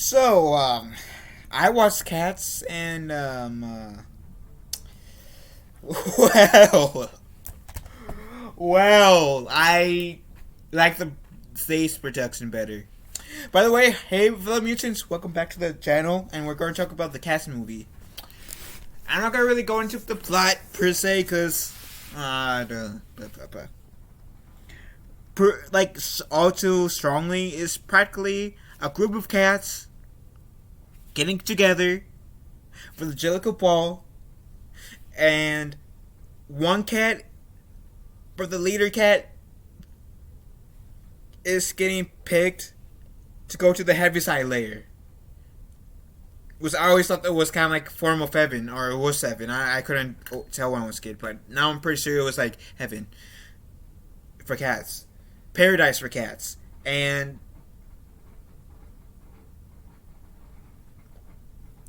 I watched Cats, and well, I like the stage production better. By the way, hey, fellow mutants, welcome back to the channel, and we're going to talk about the Cats movie. I'm not gonna really go into the plot per se, cause all too strongly is practically a group of cats getting together for the Jellicle Ball, and one cat, for the leader cat, is getting picked to go to the Heaviside layer. Which I always thought that was kind of like form of heaven, or it was heaven. I couldn't tell when I was a kid, but now I'm pretty sure it was like heaven for cats, paradise for cats, and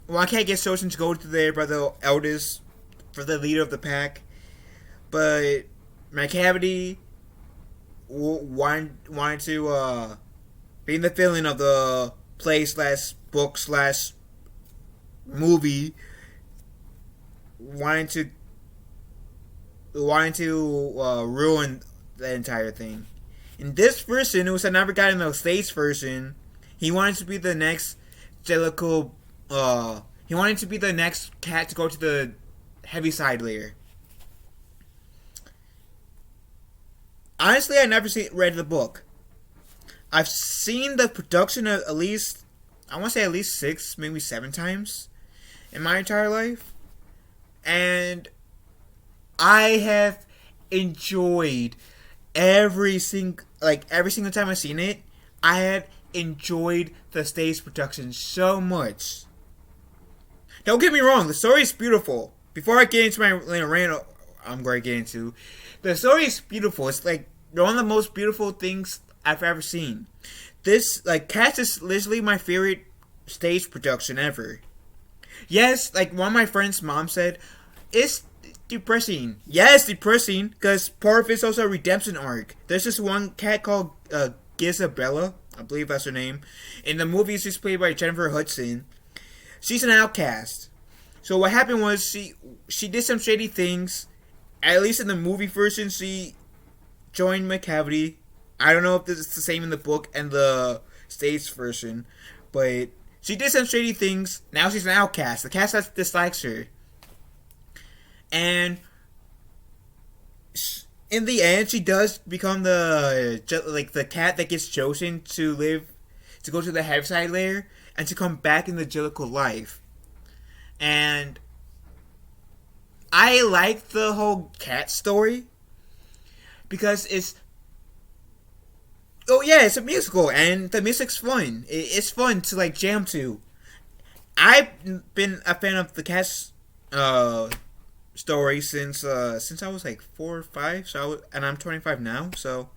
one cat gets chosen to go to there by the eldest for the leader of the pack, but Macavity wanted to be in the feeling of the play slash book slash movie, wanting to ruin the entire thing. In this version, it was another guy in the stage version. He wanted to be the next Jellicle. He wanted to be the next cat to go to the Heaviside layer. Honestly, I never read the book. I've seen the production of at least 6, maybe 7 times in my entire life, and I have enjoyed every single time I've seen it. I have enjoyed the stage production so much. Don't get me wrong, the story is beautiful. Before I get into my rant, I'm going to get into the story is beautiful. It's like one of the most beautiful things I've ever seen. This, Cats is literally my favorite stage production ever. Yes, like one of my friend's mom said, it's depressing. Yes, depressing, because part of it's also a redemption arc. There's this one cat called Gizabella, I believe that's her name. In the movie, she's played by Jennifer Hudson. She's an outcast. So what happened was she did some shady things. At least in the movie version, she joined Macavity. I don't know if this is the same in the book and the stage version, but she did some shady things. Now she's an outcast. The cast that dislikes her. And in the end, she does become the cat that gets chosen to go to the Heaviside layer and to come back in the Jellicle life. And I like the whole cat story because it's a musical, and the music's fun. It's fun to jam to. I've been a fan of the Cats story since I was 4 or 5. And I'm 25 now, so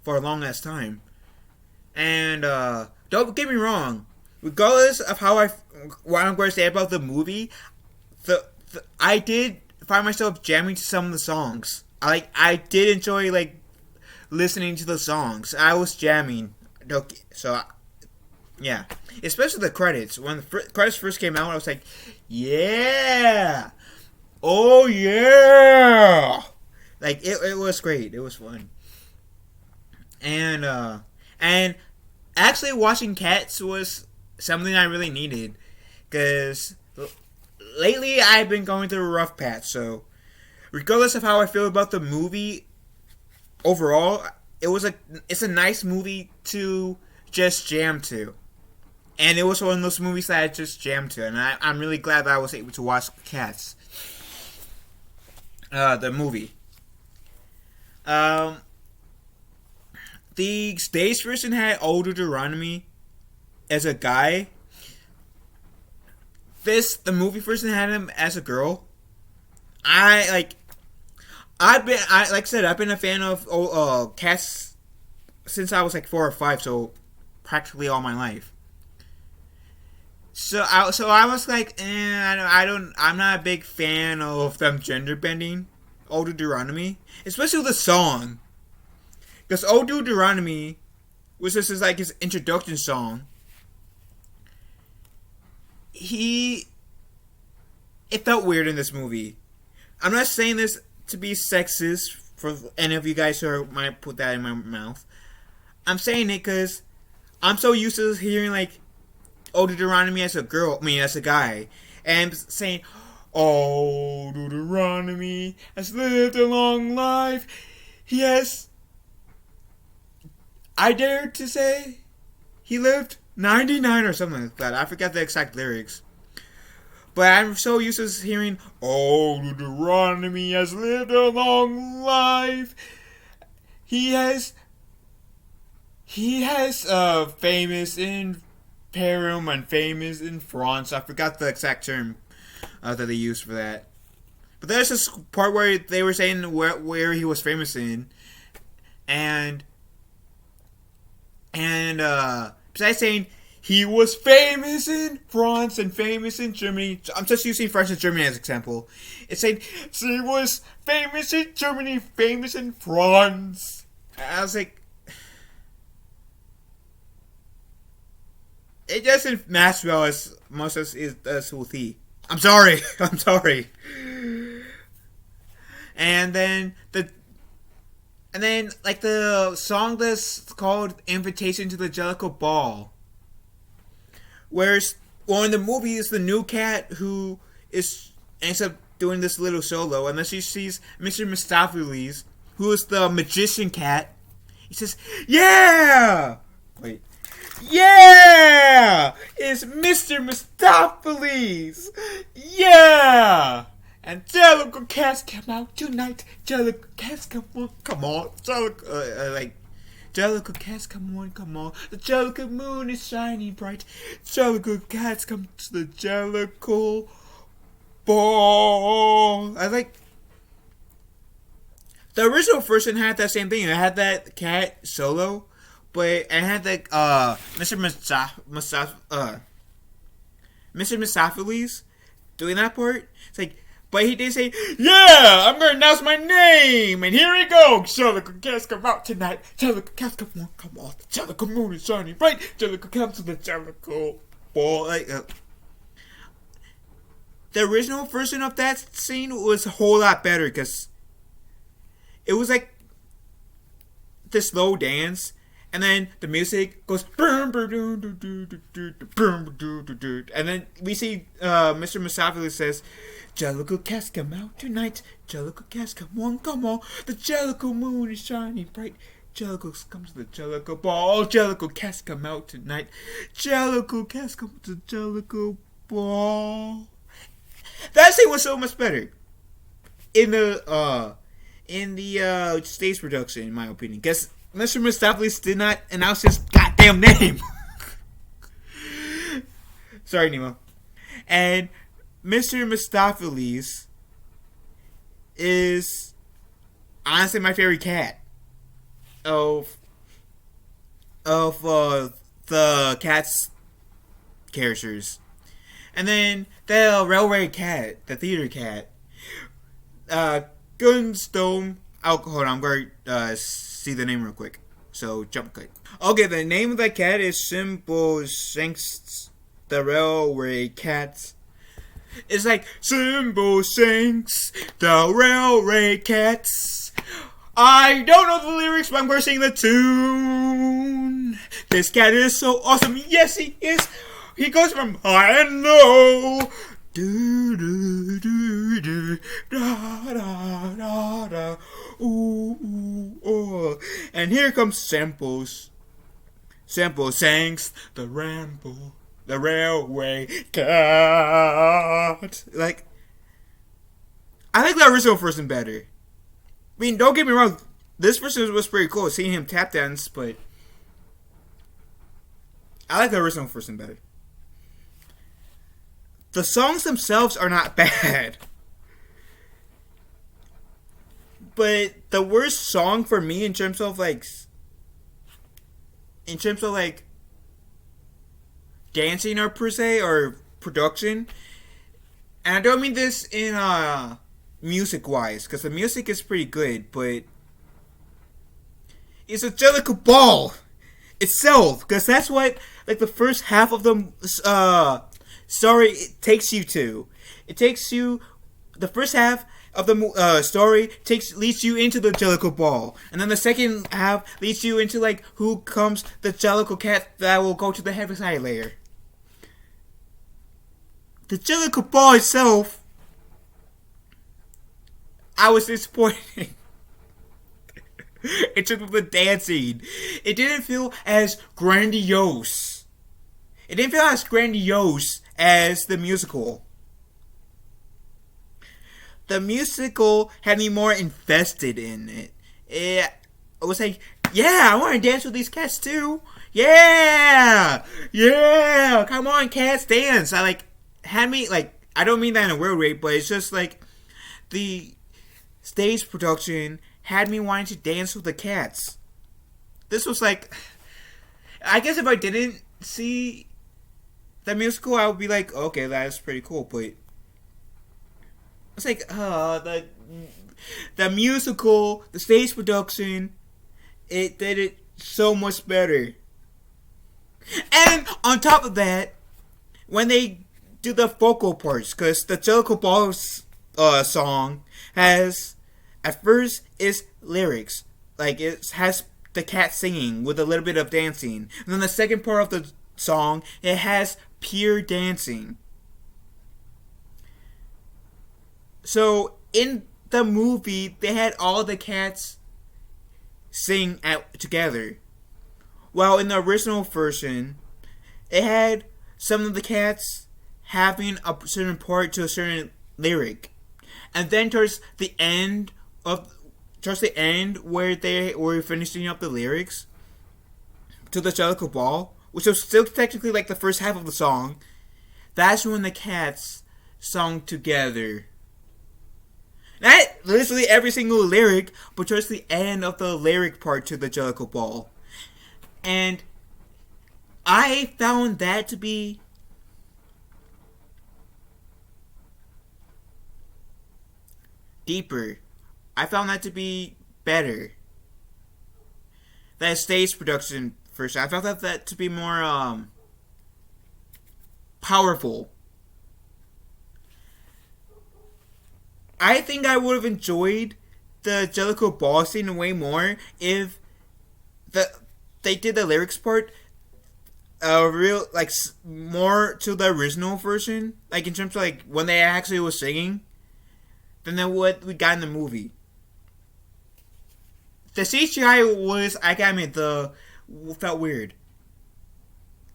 for a long ass time. And don't get me wrong, regardless of what I'm going to say about the movie, I did find myself jamming to some of the songs. I did enjoy listening to the songs. I was jamming. So, yeah. Especially the credits. When the credits first came out, I was like, yeah! Oh, yeah! It was great. It was fun. And actually watching Cats was something I really needed. Because lately I've been going through a rough patch, so regardless of how I feel about the movie, overall, it's a nice movie to just jam to. And it was one of those movies that I just jammed to. And I'm really glad that I was able to watch Cats. The movie. The stage version had Old Deuteronomy as a guy. The movie version had him as a girl. I've been a fan of Cats since I was 4 or 5, so practically all my life. So I was I'm not a big fan of them gender bending Old Deuteronomy, especially the song, because Old Deuteronomy was just his introduction song, he it felt weird in this movie. I'm not saying this to be sexist for any of you guys who might put that in my mouth. I'm saying it because I'm so used to hearing like "Oh Deuteronomy" as a girl, I mean as a guy, and saying "Oh Deuteronomy has lived a long life. He has." I dare to say he lived 99 or something like that. I forget the exact lyrics. But I'm so used to hearing, "Oh, Deuteronomy has lived a long life. He has famous in Perum and famous in France." I forgot the exact term that they used for that. But there's this part where they were saying where he was famous in, and besides saying he was famous in France and famous in Germany. I'm just using France and Germany as an example. It's saying he was famous in Germany, famous in France. I was like, it doesn't match well as much as it does with he. I'm sorry. I'm sorry. And then like the song that's called "Invitation to the Jellicoe Ball." Whereas, well, in the movie, it's the new cat who ends up doing this little solo, and then she sees Mr. Mistopheles, who is the magician cat. He says, "Yeah! Wait. Yeah! It's Mr. Mistopheles! Yeah! And Jellicoe cats come out tonight. Jellicoe cats come on. Jellicoe cats, come on. The Jellicoe moon is shining bright. Jellicoe cats come to the Jellicoe ball." I like the original version had that same thing. It had that cat solo, but it had like Mr. Mistopheles doing that part. It's like, but he did say, "Yeah, I'm gonna announce my name, and here we go. Jellicoe cats come out tonight. Jellicoe cats come on. The Jellicoe moon is shining bright. Jellicoe comes to the Jellicoe ball." Like, the original version of that scene was a whole lot better because it was like this slow dance, and then the music goes, and then we see Mr. Mistopheles says, "Jellicoe cats come out tonight. Jellicoe cats come on. The Jellicoe moon is shining bright. Jellicoe comes to the Jellicoe ball. Jellicoe cats come out tonight. Jellicoe cats come to the Jellicoe ball." That scene was so much better in the stage production, in my opinion, because Mr. Mistopheles did not announce his goddamn name. Sorry, Nemo. And Mr. Mistopheles is honestly my favorite cat of the cat's characters. And then the railway cat, the theater cat, Gunstone. Oh, hold on, I'm going to see the name real quick. So, jump cut. Okay, the name of the cat is Simple Shanks, the railway cat. It's like, "Simple Shanks, the railway cats." I don't know the lyrics, but I'm going to sing the tune. This cat is so awesome. Yes, he is. He goes from high and low. Do do do do da da da da. Ooh ooh oh. And here comes Simple Shanks, the railway cat. Like, I like the original version better. I mean, don't get me wrong, this version was pretty cool, seeing him tap dance, but I like the original version better. The songs themselves are not bad, but the worst song for me in terms of dancing or per se or production, and I don't mean this in music wise, because the music is pretty good, but it's a Jellicoe ball itself, because that's what like the first half of the story it takes you to. It takes you the first half of the story leads you into the Jellicle Ball, and then the second half leads you into like who comes the Jellicle cat that will go to the Heaviside layer. The Jellicle Ball itself, I was disappointed. In terms of the dancing, it didn't feel as grandiose. It didn't feel as grandiose as the musical. The musical had me more invested in it. It was like, yeah, I want to dance with these cats too. Yeah, yeah, come on, cats, dance. I like had me like, I don't mean that in a weird way, but it's just like the stage production had me wanting to dance with the cats. This was like, I guess if I didn't see the musical, I would be like, okay, that's pretty cool, but it's like, the musical, the stage production, it did it so much better. And on top of that, when they do the vocal parts, because the Jellicle Balls song has, at first, is lyrics. Like, it has the cat singing with a little bit of dancing. And then the second part of the song, it has pure dancing. So, in the movie, they had all the cats sing together. While in the original version, it had some of the cats having a certain part to a certain lyric. And then towards the end, where they were finishing up the lyrics to the Jellicle Ball, which was still technically like the first half of the song, that's when the cats sung together. Not literally every single lyric, but towards the end of the lyric part to the Jellicle Ball. And I found that to be deeper. I found that to be better. That stage production first. I found that to be more powerful. I think I would have enjoyed the Jellicle Ball scene way more if they did the lyrics part real like more to the original version, like in terms of like when they actually was singing, than what we got in the movie. The CGI was, I gotta admit, felt weird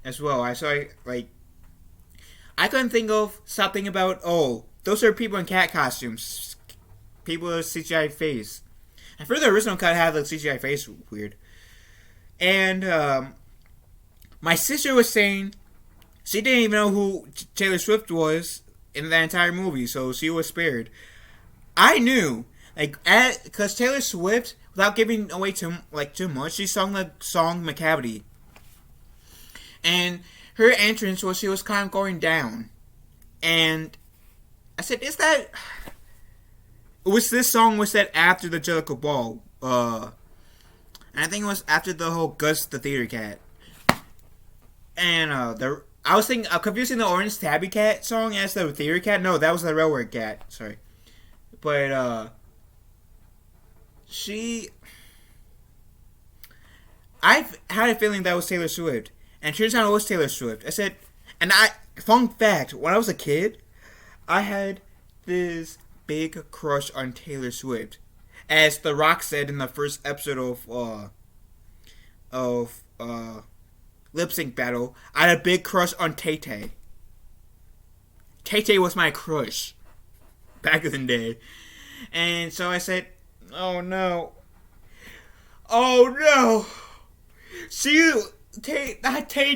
as well. I couldn't stop thinking about, oh, those are people in cat costumes. People with CGI face. And for the original cut, had the CGI face weird. And my sister was saying she didn't even know who Taylor Swift was in the entire movie, so she was spared. I knew, like, because Taylor Swift, without giving away too much, she sung the song "McCavity," and her entrance was she was kind of going down, and I said, "Is that?" This song was said after the Jellicle Ball, and I think it was after the whole Gus the Theater Cat, and I was thinking, confusing the Orange Tabby Cat song as the Theater Cat. No, that was the Railroad Cat. Sorry. But, I've had a feeling that was Taylor Swift. And it turns out it was Taylor Swift. I said, fun fact, when I was a kid, I had this big crush on Taylor Swift. As The Rock said in the first episode of Lip Sync Battle, I had a big crush on Tay Tay. Tay Tay was my crush back in the day. And so I said, oh no. Tay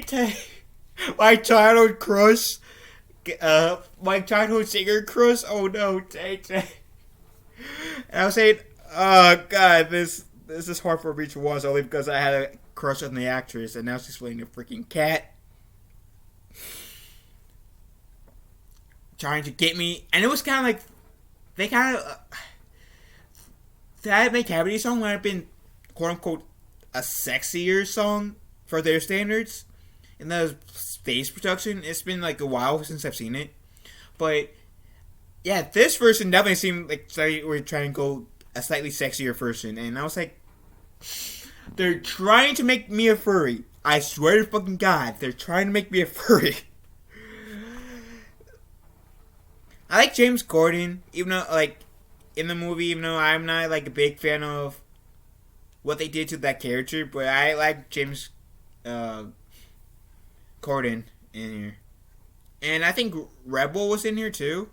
Tay. My childhood crush. My childhood singer crush. Oh no, Tay Tay. And I was saying, oh god, this is hard for me to watch only because I had a crush on the actress and now she's playing a freaking cat. Trying to get me. And it was kind of like, they kind of, that McCavity song might have been, quote unquote, a sexier song for their standards. in the space production. It's been like a while since I've seen it, but yeah, this version definitely seemed like they were trying to go a slightly sexier version, and I was like, they're trying to make me a furry. I swear to fucking God, they're trying to make me a furry. I like James Corden, even though, like, in the movie, even though I'm not, like, a big fan of what they did to that character, but I like James Corden in here. And I think Rebel was in here, too.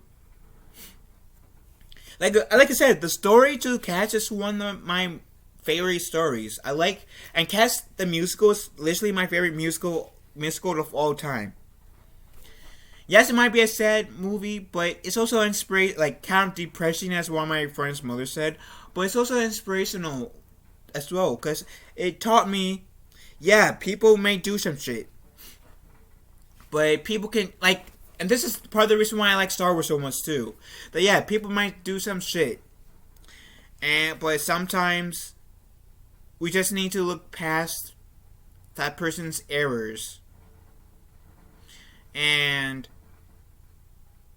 Like I said, the story to Cats is one of my favorite stories. I like, and Cats the musical is literally my favorite musical of all time. Yes, it might be a sad movie, but it's also like kind of depressing, as one of my friend's mother said. But it's also inspirational as well, because it taught me, yeah, people may do some shit, but people can, like, and this is part of the reason why I like Star Wars so much too. That yeah, people might do some shit, but sometimes we just need to look past that person's errors, and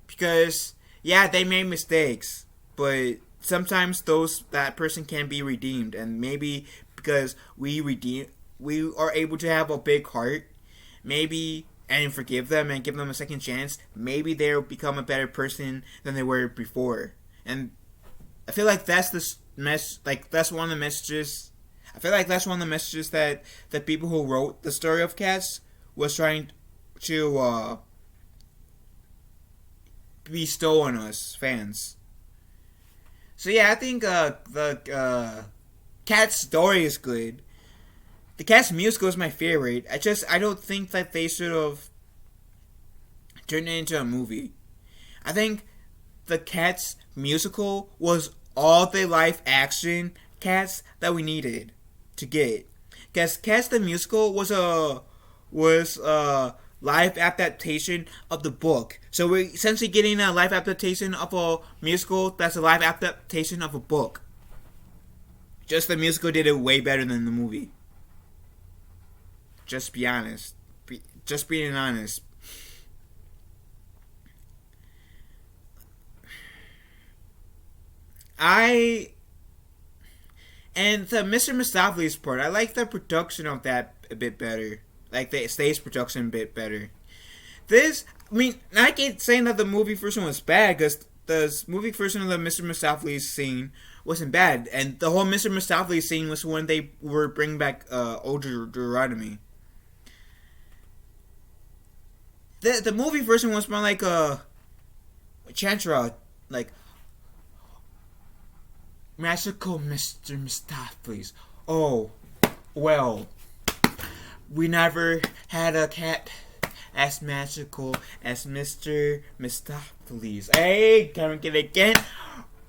because yeah, they made mistakes, but sometimes that person can be redeemed, and maybe because we are able to have a big heart, maybe, and forgive them and give them a second chance, maybe they'll become a better person than they were before. And I feel like that's that's one of the messages. I feel like that's one of the messages that the people who wrote the story of Cats was trying to bestow on us fans. So yeah, I think the Cats story is good. The Cats musical is my favorite. I don't think that they should have turned it into a movie. I think the Cats musical was all the live action Cats that we needed to get. Because Cats the musical was a live adaptation of the book. So we're essentially getting a live adaptation of a musical that's a live adaptation of a book. Just the musical did it way better than the movie. Just be honest. Just being honest. And the Mr. Mistopheles part, I like the production of that a bit better. Like the stage production a bit better. I can't say that the movie version was bad, because the movie version of the Mr. Mistopheles scene wasn't bad. And the whole Mr. Mistopheles scene was when they were bringing back Old Deuteronomy. The movie version was more like a Chantra, like, magical Mr. Mistopheles. Oh, well, we never had a cat as magical as Mr. Mistopheles. Hey, can we get it again?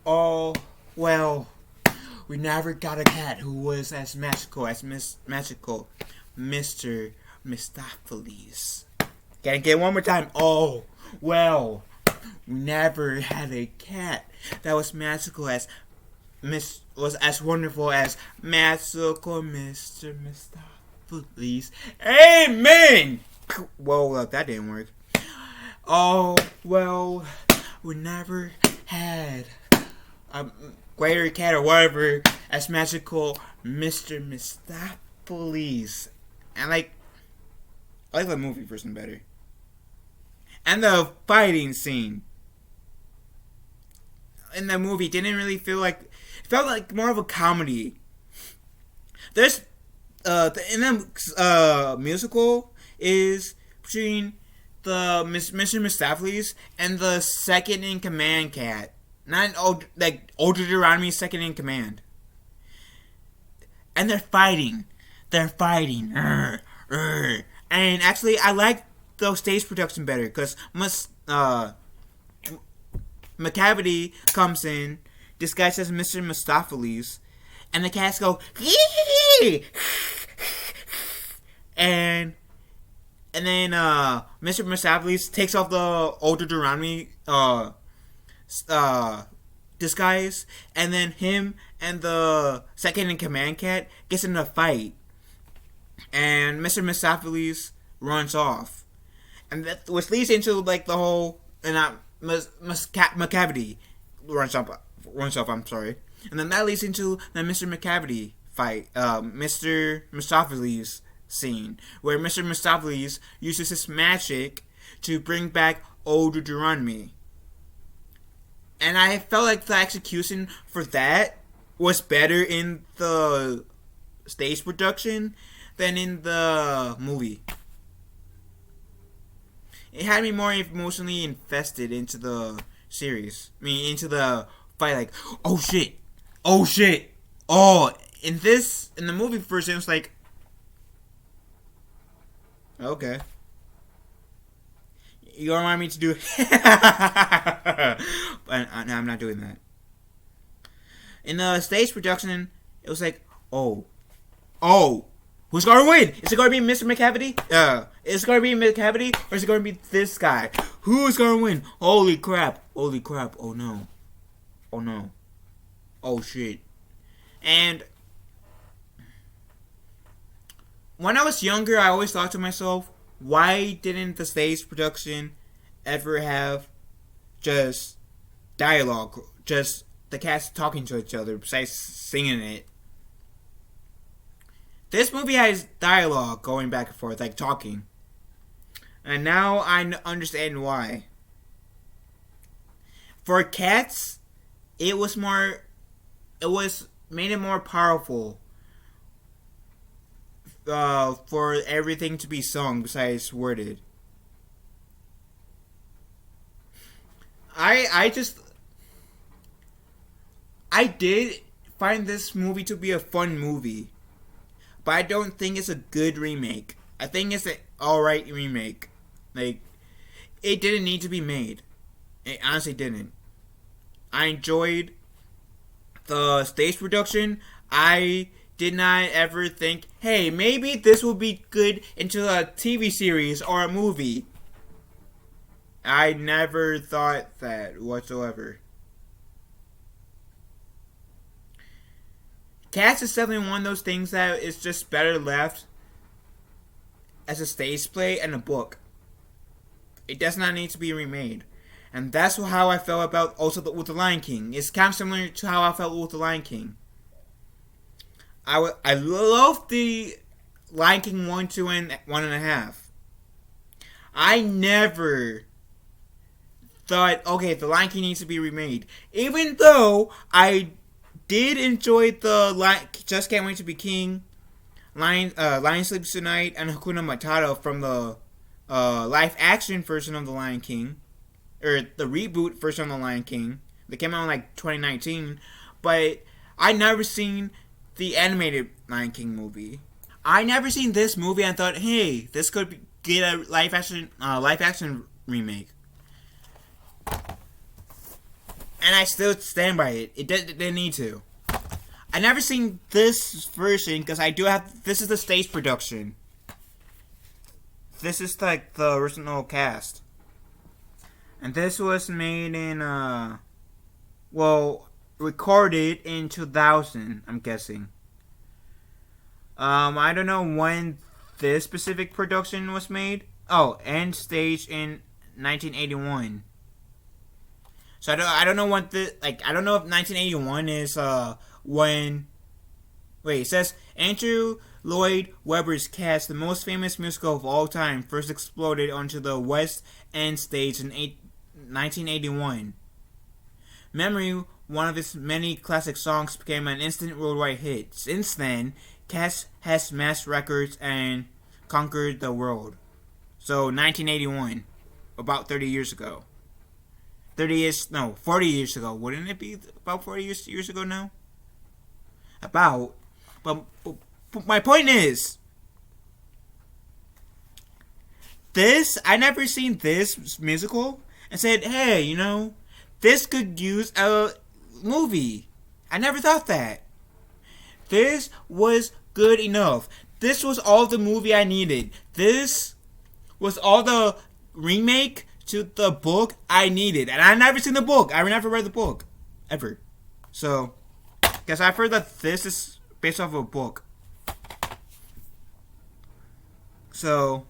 Oh, well, we never got a cat who was as magical as magical Mr. Mistopheles. Can I get it one more time? Oh, well, we never had a cat that was magical as was as wonderful as magical Mr. Mistopheles. Amen! Well, that didn't work. Oh, well, we never had a greater cat or whatever as magical Mr. Mistopheles. And I like the movie version better. And the fighting scene in the movie didn't really feel like, it felt like more of a comedy. There's in the musical is between the Mr. Mistopheles and the second in command cat, not Old Deuteronomy's second in command, and they're fighting. And actually, I like the stage production better, because Macavity comes in disguised as Mr. Mistopheles, and the cats go and then Mr. Mistopheles takes off the Old Deuteronomy disguise, and then him and the second in command cat gets in a fight, and Mr. Mistopheles runs off, and that which leads into like the whole and McCavity runs off. I'm sorry, and then that leads into the Mr. McCavity fight, Mr. Mistopheles scene, where Mr. Mistopheles uses his magic to bring back old Deuteronomy. And I felt like the execution for that was better in the stage production than in the movie. It had me more emotionally invested into the series. I mean, into the fight. Like, oh shit, oh shit, oh. In the movie version, it's like, okay. You don't want me to do but no, I'm not doing that. In the stage production, it was like, oh, who's gonna win? Is it gonna be Mr. McCavity? Is it gonna be McCavity, or is it gonna be this guy? Who's gonna win? Holy crap! Oh no! Oh shit! And when I was younger, I always thought to myself, why didn't the stage production ever have just dialogue, just the cast talking to each other besides singing it? This movie has dialogue going back and forth, like talking. And now I understand why. For Cats, it made it more powerful for everything to be sung besides worded. I did find this movie to be a fun movie, but I don't think it's a good remake. I think it's an alright remake. Like, it didn't need to be made. It honestly didn't. I enjoyed the stage production. I did not ever think, hey, maybe this will be good into a TV series or a movie. I never thought that whatsoever. Cats is definitely one of those things that is just better left as a stage play and a book. It does not need to be remade. And that's how I felt about also with The Lion King. It's kind of similar to how I felt with The Lion King. I love the Lion King 1, 2, and 1.5. I never thought, okay, The Lion King needs to be remade. Even though I did enjoy the Just Can't Wait to Be King, Lion Sleeps Tonight, and Hakuna Matata from the live action version of The Lion King, or the reboot version of The Lion King. They came out in like 2019, but I never seen the animated Lion King movie. I never seen this movie and thought, hey, this could get a live action remake. And I still stand by it. It didn't need to. I never seen this version because I do have. This is the stage production. This is like the original cast, and this was made in recorded in 2000. I'm guessing. I don't know when this specific production was made. Oh, and staged in 1981. So I don't know what I don't know if 1981 is when. Wait, it says Andrew Lloyd Webber's Cats, the most famous musical of all time, first exploded onto the West End stage in 1981. Memory, one of his many classic songs, became an instant worldwide hit. Since then, Cats has smashed records and conquered the world. So 1981, about 30 years ago. 40 years ago. Wouldn't it be about 40 years ago now? But my point is, I never seen this musical and said, hey, this could use a movie. I never thought that. This was good enough. This was all the movie I needed. This was all the remake to the book I needed. And I never seen the book. I never read the book. Ever. So, guess I've heard that this is based off of a book. So,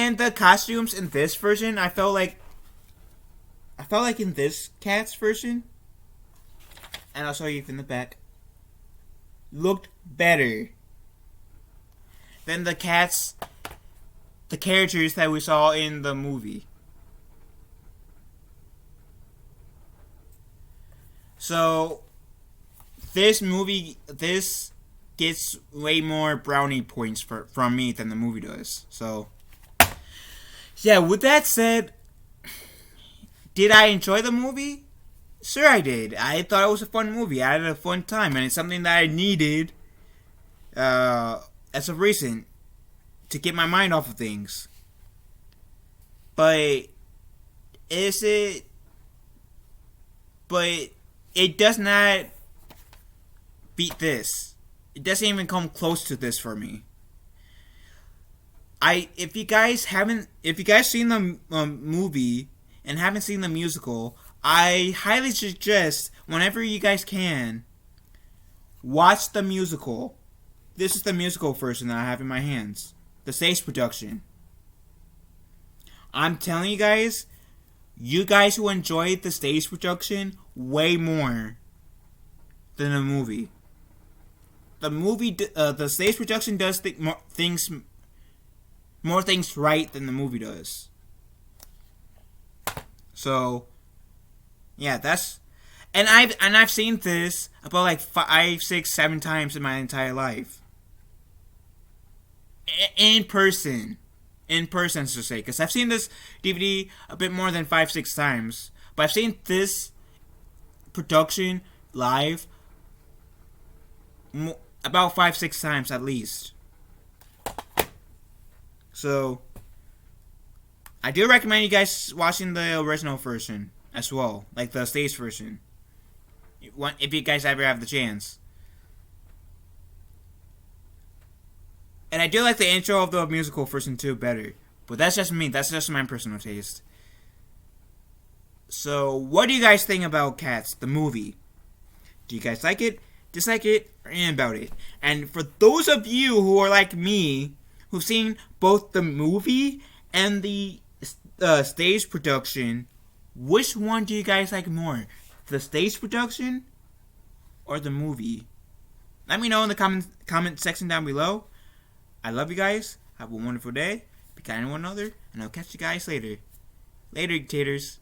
And the costumes in this version, I felt like in this Cats version, and I'll show you from the back, looked better than the characters that we saw in the movie. So, this gets way more brownie points from me than the movie does. So, yeah, with that said, did I enjoy the movie? Sure I did. I thought it was a fun movie. I had a fun time, and it's something that I needed as of recent to get my mind off of things. But it does not beat this. It doesn't even come close to this for me. If you guys seen the movie and haven't seen the musical, I highly suggest, whenever you guys can, watch the musical. This is the musical version that I have in my hands. The stage production. I'm telling you guys will enjoy the stage production way more than the movie. The stage production does more things right than the movie does. So, yeah, and I've seen this about like 5, 6, 7 times in my entire life. In person, to say, because I've seen this DVD a bit more than 5, 6 times, but I've seen this production live about 5, 6 times at least. So, I do recommend you guys watching the original version as well, like the stage version, if you guys ever have the chance. And I do like the intro of the musical version too better, but that's just me. That's just my personal taste. So, what do you guys think about Cats, the movie? Do you guys like it, dislike it, or anything about it? And for those of you who are like me, who've seen both the movie and the stage production, which one do you guys like more? The stage production or the movie? Let me know in the comment section down below. I love you guys. Have a wonderful day. Be kind to one another. And I'll catch you guys later. Later, taters.